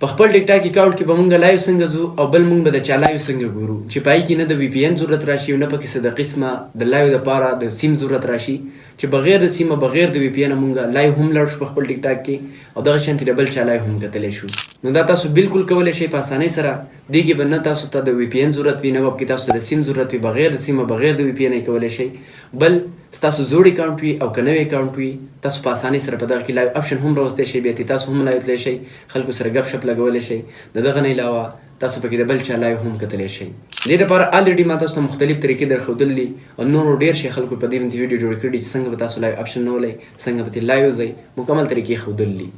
په خپل ټیک ټاک اکاونټ کې به مونږ لایو څنګه ځو او بل مونږ به د چا لایو څنګه ګورو چې پای کې نه د وی پی ان ضرورت راشي او نه پکې څه د قسمه د لایو دپاره د سیم ضرورت راشي چې بغیر د سیمه بغیر د وی پی ان مونږ لایو هم لاړ شو په خپل ټیک ټاک کې او دغه شانتې د بل چا لایو هم کتلی شو. نو دا تاسو بالکل کولی شئ په اسانۍ سره. دې کې به نه تاسو ته د وی پی ان ضرورت وي، نه به پکې تاسو ته د سیم ضرورت وي. بغیر د سیمه بغیر د وی پی ان یې کولی شئ. بل ستاسو زوړ اکاونټ وي او که نوی اکاونټ وي، تاسو په اسانۍ سره په دغه کې لایو آپشن هم راوستی شئ. بیا تاسو هم لایو تللی شئ، خلکو سره ګپ شپ لګولی شئ. د دغه نه علاوه تاسو پکې د بل چا لایو هم کتلی شئ. دې لپاره الریډي ما تاسو ته مختلف طریقې درښودلي دي او نورو ډېر شي خلکو په دې باندې ویډیو جوړ کړي چې څنګه به تاسو لایو آپشن نه ولئ، څنګه به ترې لایو ځئ. مکمل طریقې ښودلي دي.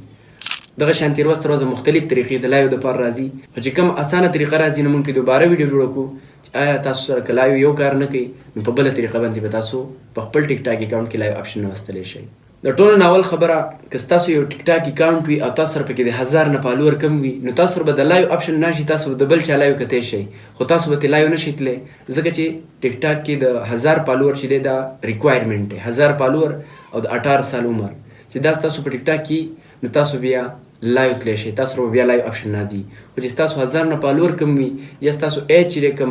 دغه شانتې ورځ تر ورځه مختلف طریقې د لایو دپاره راځي، خو چې کوم اسانه طریقه راځي نو موږ پرې دوباره ویډیو جوړه کړو چې آیا تاسو سره که لایو یو کار نه کوي نو په بله طریقه باندې به تاسو په خپل ټیک ټاک اکاونټ کې لایو آپشن راوستلی شئ. د ټولو نه اول خبره، که ستاسو یو ټیک ټاک اکاونټ وي او تاسو سره پکې د 1000 نه فالوور کم وي نو تاسو سره به د لایو آپشن راشي، تاسو به د بل چا لایو کتی شئ، خو تاسو به ترې لایو نه شئ تللی ځکه چې ټیک ټاک کې د 1000 فالوور چې دی دا ریکوایرمنټ دی. 1000 فالوور او د 18 سال عمر چې دا ستاسو په ټیک ټاک کې نو تاسو بیا لایو تللی شئ، تاسو سره بیا لایو آپشن راځي. خو چې ستاسو 1000 نه فالوور کم وي یا ستاسو ایج چې دی کم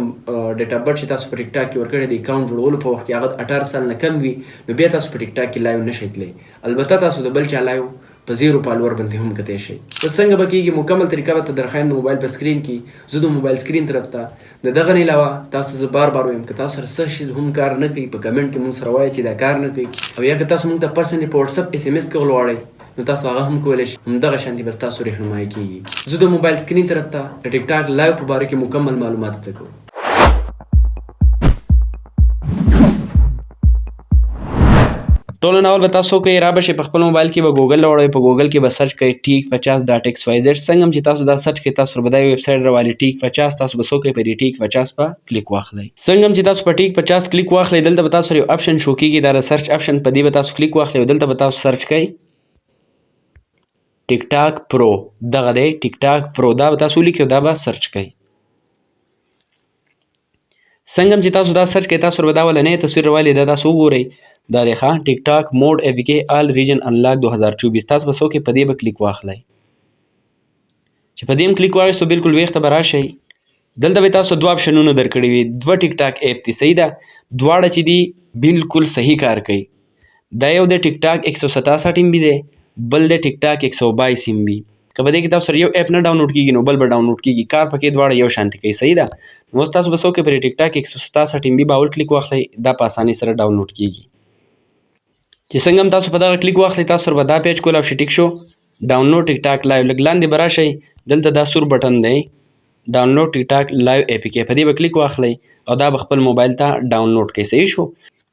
ډیټ اف برث چې تاسو په ټیک ټاک کې ورکړی د اکاونټ جوړولو په وخت کې هغه 18 سال نه کم وي نو بیا تاسو په ټیک ټاک کې لایو نه شئ تللی. البته تاسو د بل چا لایو په 0 فالوور باندې هم کتی شئ. بس څنګه به کېږي مکمل طریقه به ته درښایم د موبایل په سکرین کې. زه د موبایل سکرین طرف ته د دغه نه علاوه تاسو زه بار بار وایم که تاسو سره څه شي هم کار نه کوي په کمنټ کې مونږ سره وایئ چې دا کار نه کوي، او یا که تاسو مونږ ته پرسنلي په وټساپ اس ام اس کول غواړئ نو تاسو هغه هم کولی شئ. همدغه شانتې به ستاسو رهنمایي کېږي. زه د موبایل سکرین طرف ته د ټیک ټاک لایو په باره کې مکمل معلومات زده کوم. ټولو نه اول به تاسو کوئ را به شئ په خپل موبایل کې به ګوګل راوړئ. په ګوګل کې به سرچ کوئ tik50.xyz. څنګه هم چې تاسو دا سرچ کوئ تاسو به دا ویب سایټ راوالي tik50. تاسو به څه کوئ په دې tik50 په کلیک واخلئ. څنګه هم چې تاسو په tik50 کلیک واخلئ دلته به تاسو سره یو آپشن شو کېږي دا د سرچ آپشن. په دې به تاسو کلیک واخلئ او دلته به تاسو سرچ کوئ ټیک ټاک پرو. دغه دی ټیک ټاک پرو. دا به تاسو ولیکئ او دا به سرچ کوئ. څنګه هم چې تاسو دا سرچ کوئ تاسو به دا ولنی تصویر راوالي دا تاسو وګورئ. دا دی ښه ټیک ټاک موډ اے وي کې آل ریجن انلاک 2024. تاسو به څه وکئ په دې به کلیک واخلئ. چې په دې هم کلیک واخیستو بالکل ویښته به راشئ. دلته به تاسو دوه آپشنونه درکړي وي. دوه ټیک ټاک ایپ دي، صحیح ده. دواړه چې دي بالکل صحیح کار کوي. دا یو د ټیک ټاک 167 MB دی، بل د ټیک ټاک 122 MB. که په دې کې تاسو سره یو اپ نه ډاونلوډ کېږي نو بل به ډاونلوډ کېږي. کار پکې دواړه یو شانتي کوي، صحیح ده. نو اوس تاسو به څه وکئ په ټیک ټاک 167 MB به اول کلیک واخلئ. دا په اسانۍ سره ډاونلوډ کېږي. چې څنګه هم تاسو په دغه کلیک واخلئ تاسو سره به دا پیج کول او شي ټیک شو. ډاونلوډ ټیک ټاک لایو. لږ لاندې به راشئ دلته دا سور بټن دی ډاونلوډ ټیک ټاک لایو اے پي کې. په دې به کلیک واخلئ او دا به خپل موبایل ته ډاونلوډ کړئ. صحیح شو.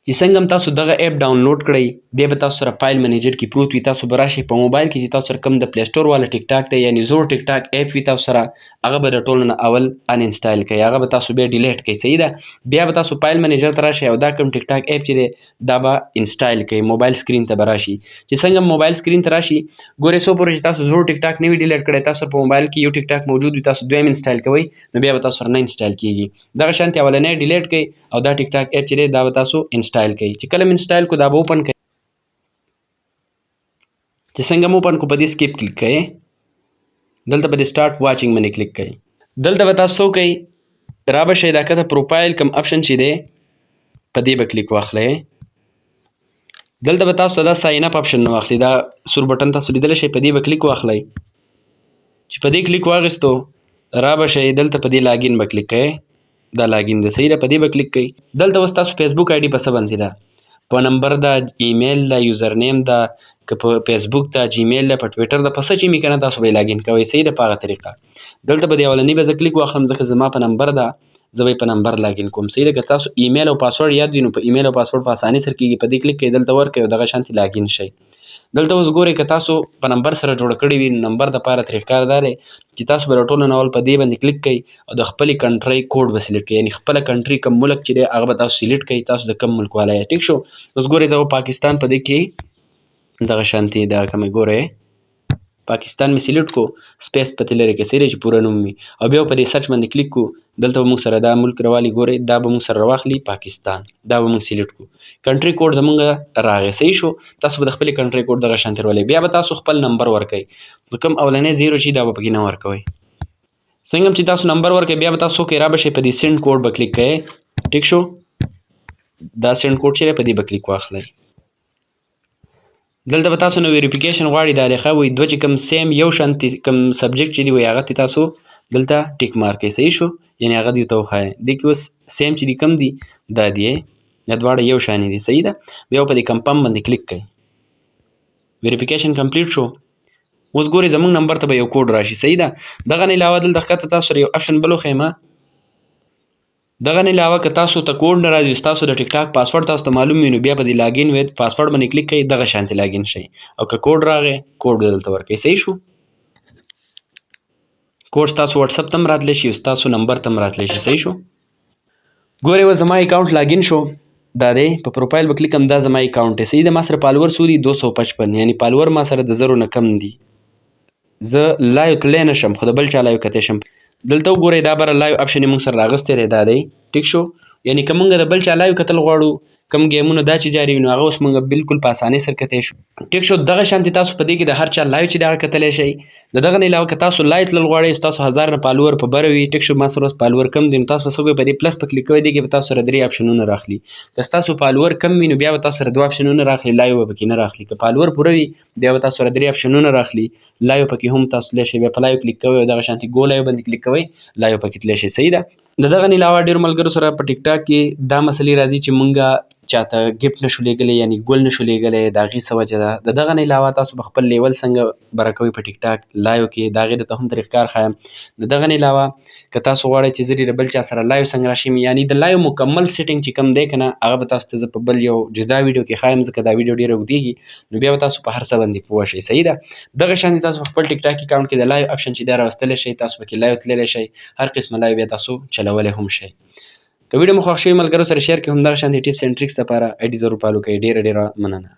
چې څنګه هم تاسو دغه اپ ډاونلوډ کړئ دی به تاسو سره فایل منیجر کې پروت وي. تاسو به راشئ په موبایل کې چې تاسو سره کوم د پلی سټور والا ټیک ټاک دی یعنې زوړ ټیک ټاک اپ وي تاسو سره هغه به د ټولو نه اول ان انسټایل کړئ. هغه به تاسو بیا ډیلیټ کړئ، صحیح ده. بیا به تاسو فایل منیجر ته راشئ او دا کوم ټیک ټاک اپ چې دی دا به انسټایل کړئ. موبایل سکرین ته به راشي. چې څنګه موبایل سکرین ته راشي ګورئ څو پورې چې تاسو زوړ ټیک ټاک نه وي ډیلیټ کړی تاسو په موبایل کې یو ټیک ټاک موجود وي تاسو دویم انسټایل کوئ نو بیا به تاسو سره نه انسټایل کېږي. دغه شانتې اولنی ډیلیټ کړئ او دا ټیک ټاک اپ چې دی دا به تاسو انسټایل کړئ. چې کله انسټایل کو دا به اوپن کړئ. چې څنګه مو اوپن کو په دې سکیپ کلیک کړئ. دلته به د سټارټ واچینګ باندې کلیک کړئ. دلته به تاسو کوئ را به شئ دا کته پروفایل کم آپشن چې دی په دې به کلیک واخلئ. دلته به تاسو دا ساین اپ آپشن نه واخلئ. دا سور بټن تاسو لیدلی شئ په دې به کلیک واخلئ. چې په دې کلیک واخیستو را به شئ دلته په دې لاګین به کلیک کړئ. دا لاګین دی، صحیح ده. په دې به کلیک کړئ. دلته اوس تاسو فیسبوک آی ډي په څه باندې ده په نمبر ده، ایمیل ده، یوزر نیم ده، که په فیسبوک ده، جیمیل ده، په ټویټر ده، په څه چې مې که نه تاسو به یې لاګین کوئ، صحیح ده. په هغه طریقه دلته به د اولني به زه کلیک واخلم ځکه زما په نمبر ده زه به یې په نمبر لاګین کوم، صحیح ده. که تاسو ایمیل او پاسورډ یاد وي نو په ایمیل او پاسورډ په اسانۍ سره کېږي. په دې کلیک کوئ دلته ورکړئ او دغه شانتې لاګین شئ. دلته اوس ګورئ که تاسو په نمبر سره جوړه کړې وي نمبر دپاره ترې ښکار دا دی چې تاسو به له ټولو نه اول په دې باندې کلیک کوئ او د خپلې کنټرۍ کوډ به سلیکټ کوئ. یعنې خپله کنټري کوم ملک چې دی هغه به تاسو سلیکټ کوئ تاسو د کوم ملک والا یې. ټیک شو. اوس ګورئ زه پاکستان په دې کې دغه شانتې دا کومې ګورئ پاکستان مې سلیکټ کو سپیس پتې لرې کې سیری چې پوره نوم وي او بیا په دې سرچ باندې کلیک کو دلته به موږ سره دا ملک راوالي ګورئ دا به موږ سره راواخلي پاکستان دا به موږ سلیکټ کو کنټري کوډ زمونږ راغی صحیح شو تاسو به د خپلې کنټري کوډ دغه شانتې راولئ بیا به تاسو خپل نمبر ورکئ کوم اولنی زیرو چې دا به پکې نه ورکوئ څنګه هم چې تاسو نمبر ورکئ بیا به تاسو کې را بشئ په دې سینډ کوډ به کلیک کوئ ټیک شو دا سینډ کوډ چې دی په دې به کلیک واخلئ دلته به تاسو نه ویریفیکیشن غواړي دا دی ښه وایي دوه چې کوم سیم یو شانتي کوم سبجیکټ چې دی وایي هغه تاسو دلته ټیک مارک کړئ صحیح شو یعنې هغه دې ورته وښایئ دې کې اوس سیم چې دي کوم دي دا دي دا دواړه یو شانې دي صحیح ده بیا په دې کمپم باندې کلیک کړئ ویریفیکیشن کمپلیټ شو اوس ګورئ زموږ نمبر ته به یو کوډ راشي صحیح ده دغه نه علاوه دلته ښکته تاسو سره یو آپشن بل وښیم دغه نه علاوه که تاسو ته کوډ نه راځي ستاسو د ټیک ټاک پاسورډ تاسو ته معلوم وي نو بیا په دې لاګین وید پاسورډ باندې کلیک کړئ دغه شانتې لاګین شئ او که کوډ راغی کوډ به دلته ورکړئ صحیح شو کوډ ستاسو وټساپ ته هم راتلی شي ستاسو نمبر ته هم راتلی شي صحیح شو ګورئ اوس زما اکاونټ لاګین شو دا دی په پروفایل به کلیک کړم دا زما اکاونټ دی صحیح ده ما سره فالوور څو دي 255 یعنې فالوور ما سره د 0 نه کم دي زه لایو تللی نه شم خو د بل چا لایو کتی شم دلته وګورئ دا بره لایو اپشن یې موږ سره راغستی دی دا دی ټیک شو یعنې که موږ د بل چا لایو کتل غواړو کوم ګیمونه دا چې جاري وي نو هغه اوس موږ بالکل په اسانۍ سره کتی شو ټیک شو دغه شانتې تاسو په دې کې د هر چا لایو چې دی هغه کتلی شئ د دغه نه علاوه که تاسو لایو تلل غواړئ ستاسو 1000 نه فالوور په بره وي ټیک شو ما سره اوس فالوور کم دي نو تاسو به څه وکړئ په دې پلس په کلیک کوئ دې کې به تاسو سره 3 اپشنونه راخلي که ستاسو فالوور کم وي نو بیا به تاسو سره 2 اپشنونه راخلي لایو به پکې نه راخلي که فالوور پوره وي بیا به تاسو سره 3 اپشنونه راخلي لایو پکې هم تاسو تللی شئ بیا په لایو کلیک کوئ او دغه شانتې ګو لایو باندې کلیک کوئ لایو پکې تللی شئ صحیح ده د دغه نه علاوه ډېرو ملګرو سره په ټیک ټاک کې دا مسلې راځي چې مونږ چاته ګفټ نشو لیږلی یعنې ګل نشو لیږلی د هغې څه وجه ده د دغه نه علاوه تاسو به خپل لیول څنګه بره کوئ په ټیک ټاک لایو کې د هغې درته هم طریقکار ښایم د دغه نه علاوه که تاسو غواړئ چې زه د بل چا سره لایو څنګه راشم یعنې د لایو مکمل سیټینګ چې کوم دی که نه هغه به تاسو ته زه په بل یو جدا ویډیو کې ښایم ځکه دا ویډیو ډېره اوږدېږي نو بیا به تاسو په هر څه باندې پوه شئ صحیح ده دغه شانې تاسو په خپل ټیک ټاک اکاونټ کې د لایو اپشن چې دی راوستلی شئ تاسو پکې لایو تللی شئ هر قسمه لایو بیا تاسو چلولی هم شئ که ویډیو مو خوښ شوي ملګرو سره شیر کړئ همدغه شانتې ټیپس اینډ ټریکس لپاره آی ډي ضرور فالو کړئ ډېره ډېره مننه